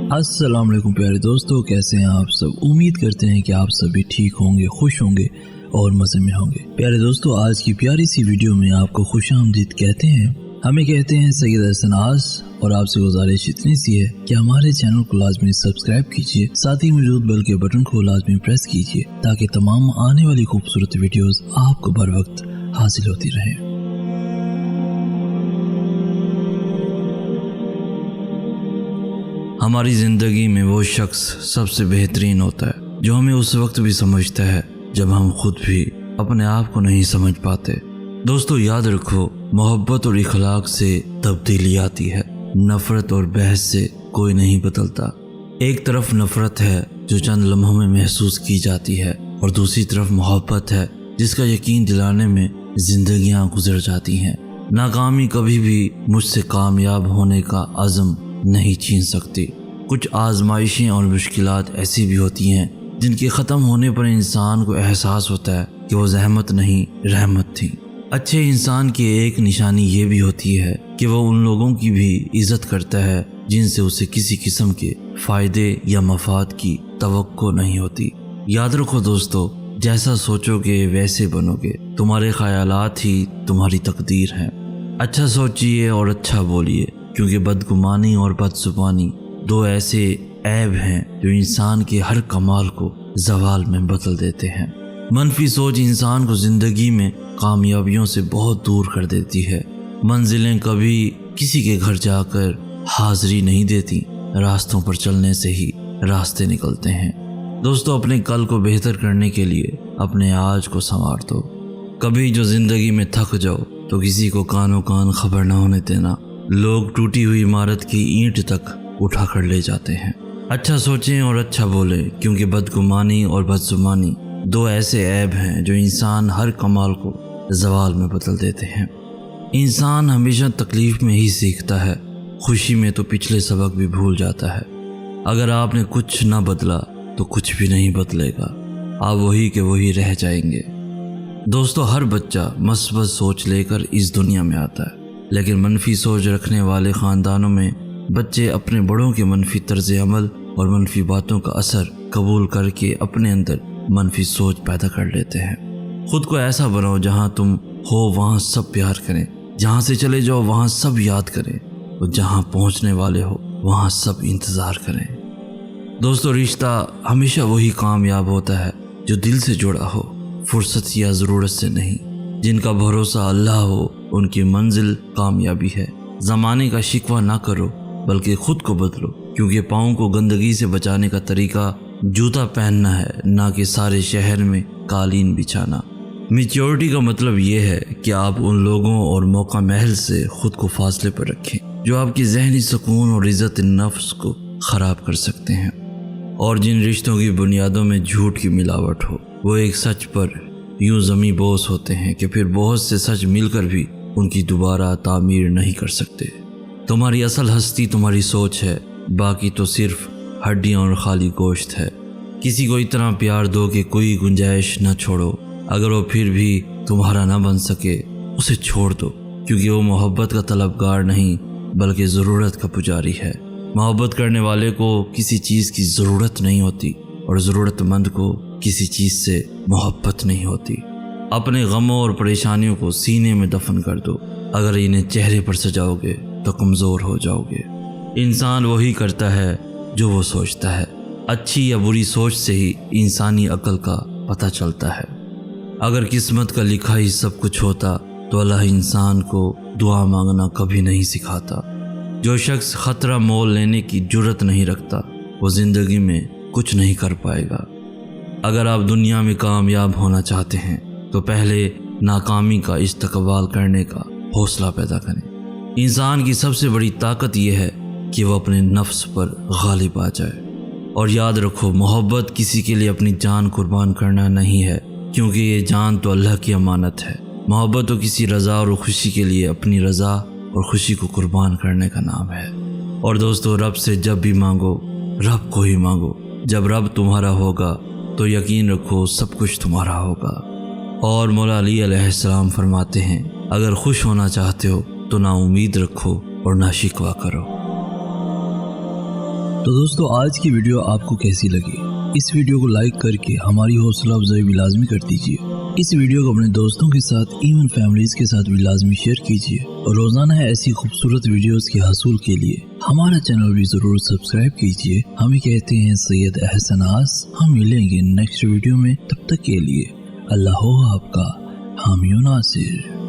अस्सलाम वालेकुम प्यारे दोस्तों, कैसे हैं आप सब। उम्मीद करते हैं कि आप सभी ठीक होंगे, खुश होंगे और मज़े में होंगे। प्यारे दोस्तों, आज की प्यारी सी वीडियो में आपको खुशामदीद कहते हैं। हमें कहते हैं सैयद हसन आस, और आपसे गुजारिश इतनी सी है कि हमारे चैनल को लाजमी सब्सक्राइब कीजिए, साथ ही मौजूद बेल के बटन को लाजमी प्रेस कीजिए ताकि तमाम आने वाली खूबसूरत वीडियोस आपको बर वक्त हासिल होती रहें। हमारी ज़िंदगी में वो शख्स सबसे बेहतरीन होता है जो हमें उस वक्त भी समझता है जब हम खुद भी अपने आप को नहीं समझ पाते। दोस्तों, याद रखो, मोहब्बत और इखलाक से तब्दीली आती है, नफ़रत और बहस से कोई नहीं बदलता। एक तरफ नफ़रत है जो चंद लम्हों में महसूस की जाती है, और दूसरी तरफ मोहब्बत है जिसका यकीन दिलाने में ज़िंदगियाँ गुजर जाती हैं। नाकामी कभी भी मुझसे कामयाब होने का अज़म नहीं छीन सकती। कुछ आजमाइशें और मुश्किलात ऐसी भी होती हैं जिनके ख़त्म होने पर इंसान को एहसास होता है कि वो ज़हमत नहीं, रहमत थी। अच्छे इंसान की एक निशानी ये भी होती है कि वो उन लोगों की भी इज़्ज़त करता है जिनसे उसे किसी किस्म के फ़ायदे या मफाद की तवक्को नहीं होती। याद रखो दोस्तों, जैसा सोचोगे वैसे बनोगे। तुम्हारे ख़यालात ही तुम्हारी तकदीर हैं। अच्छा सोचिए और अच्छा बोलिए, क्योंकि बदगुमानी और बदजुबानी दो ऐसे ऐब हैं जो इंसान के हर कमाल को ज़वाल में बदल देते हैं। मनफी सोच इंसान को ज़िंदगी में कामयाबियों से बहुत दूर कर देती है। मंजिलें कभी किसी के घर जाकर हाज़िरी नहीं देती, रास्तों पर चलने से ही रास्ते निकलते हैं। दोस्तों, अपने कल को बेहतर करने के लिए अपने आज को संवार दो। कभी जो ज़िंदगी में थक जाओ तो किसी को कानो कान खबर ना होने देना। लोग टूटी हुई इमारत की ईंट तक उठा कर ले जाते हैं। अच्छा सोचें और अच्छा बोलें, क्योंकि बदगुमानी और बदजुबानी दो ऐसे ऐब हैं जो इंसान हर कमाल को ज़वाल में बदल देते हैं। इंसान हमेशा तकलीफ़ में ही सीखता है, खुशी में तो पिछले सबक भी भूल जाता है। अगर आपने कुछ ना बदला तो कुछ भी नहीं बदलेगा, आप वही के वही रह जाएंगे। दोस्तों, हर बच्चा मस्बत सोच लेकर इस दुनिया में आता है, लेकिन मनफी सोच रखने वाले ख़ानदानों में बच्चे अपने बड़ों के मनफी तर्ज अमल और मनफी बातों का असर कबूल करके अपने अंदर मनफी सोच पैदा कर लेते हैं। ख़ुद को ऐसा बनाओ जहाँ तुम हो वहाँ सब प्यार करें, जहाँ से चले जाओ वहाँ सब याद करें, और जहाँ पहुँचने वाले हो वहाँ सब इंतज़ार करें। दोस्तों, रिश्ता हमेशा वही कामयाब होता है जो दिल से जुड़ा हो, फुर्सत या ज़रूरत से नहीं। जिनका भरोसा अल्लाह हो उनकी मंजिल कामयाबी है। ज़माने का शिकवा ना करो, बल्कि ख़ुद को बदलो, क्योंकि पाँव को गंदगी से बचाने का तरीका जूता पहनना है, ना कि सारे शहर में कालीन बिछाना। मैच्योरिटी का मतलब ये है कि आप उन लोगों और मौका महल से ख़ुद को फासले पर रखें जो आपकी ज़हनी सुकून और इज़्ज़त नफ्स को ख़राब कर सकते हैं, और जिन रिश्तों की बुनियादों में झूठ की मिलावट हो वो एक सच पर यूँ ज़मी बोस होते हैं कि फिर बहुत से सच मिलकर भी उनकी दोबारा तामीर नहीं कर सकते। तुम्हारी असल हस्ती तुम्हारी सोच है, बाकी तो सिर्फ हड्डियाँ और खाली गोश्त है। किसी को इतना प्यार दो कि कोई गुंजाइश न छोड़ो। अगर वो फिर भी तुम्हारा ना बन सके उसे छोड़ दो, क्योंकि वो मोहब्बत का तलबगार नहीं बल्कि ज़रूरत का पुजारी है। मोहब्बत करने वाले को किसी चीज़ की ज़रूरत नहीं होती, और ज़रूरतमंद को किसी चीज़ से मोहब्बत नहीं होती। अपने गमों और परेशानियों को सीने में दफन कर दो। अगर इन्हें चेहरे पर सजाओगे तो कमज़ोर हो जाओगे। इंसान वही करता है जो वो सोचता है। अच्छी या बुरी सोच से ही इंसानी अक्ल का पता चलता है। अगर किस्मत का लिखा ही सब कुछ होता तो अल्लाह इंसान को दुआ मांगना कभी नहीं सिखाता। जो शख्स ख़तरा मोल लेने की जुर्रत नहीं रखता वो ज़िंदगी में कुछ नहीं कर पाएगा। अगर आप दुनिया में कामयाब होना चाहते हैं तो पहले नाकामी का इस्तकबाल करने का हौसला पैदा करें। इंसान की सबसे बड़ी ताकत यह है कि वह अपने नफ्स पर गालिब आ जाए। और याद रखो, मोहब्बत किसी के लिए अपनी जान कुर्बान करना नहीं है, क्योंकि ये जान तो अल्लाह की अमानत है। मोहब्बत तो किसी रज़ा और खुशी के लिए अपनी रज़ा और खुशी को कुर्बान करने का नाम है। और दोस्तों, रब से जब भी मांगो रब को ही मांगो। जब रब तुम्हारा होगा तो यकीन रखो सब कुछ तुम्हारा होगा। और मौला अली अलैहिस्सलाम फरमाते हैं, अगर खुश होना चाहते हो तो ना उम्मीद रखो और ना शिकवा करो। تو دوستو آج کی ویڈیو آپ کو کیسی لگی؟ اس ویڈیو کو لائک کر کے ہماری حوصلہ افزائی بھی لازمی کر دیجیے۔ اس ویڈیو کو اپنے دوستوں کے ساتھ ایون فیملیز کے ساتھ بھی لازمی شیئر کیجیے، اور روزانہ ایسی خوبصورت ویڈیوز کے حصول کے لیے ہمارا چینل بھی ضرور سبسکرائب کیجیے۔ ہمیں کہتے ہیں سید احسن آس۔ ہم ملیں گے نیکسٹ ویڈیو میں، تب تک کے لیے اللہ ہو آپ کا حامی و ناصر۔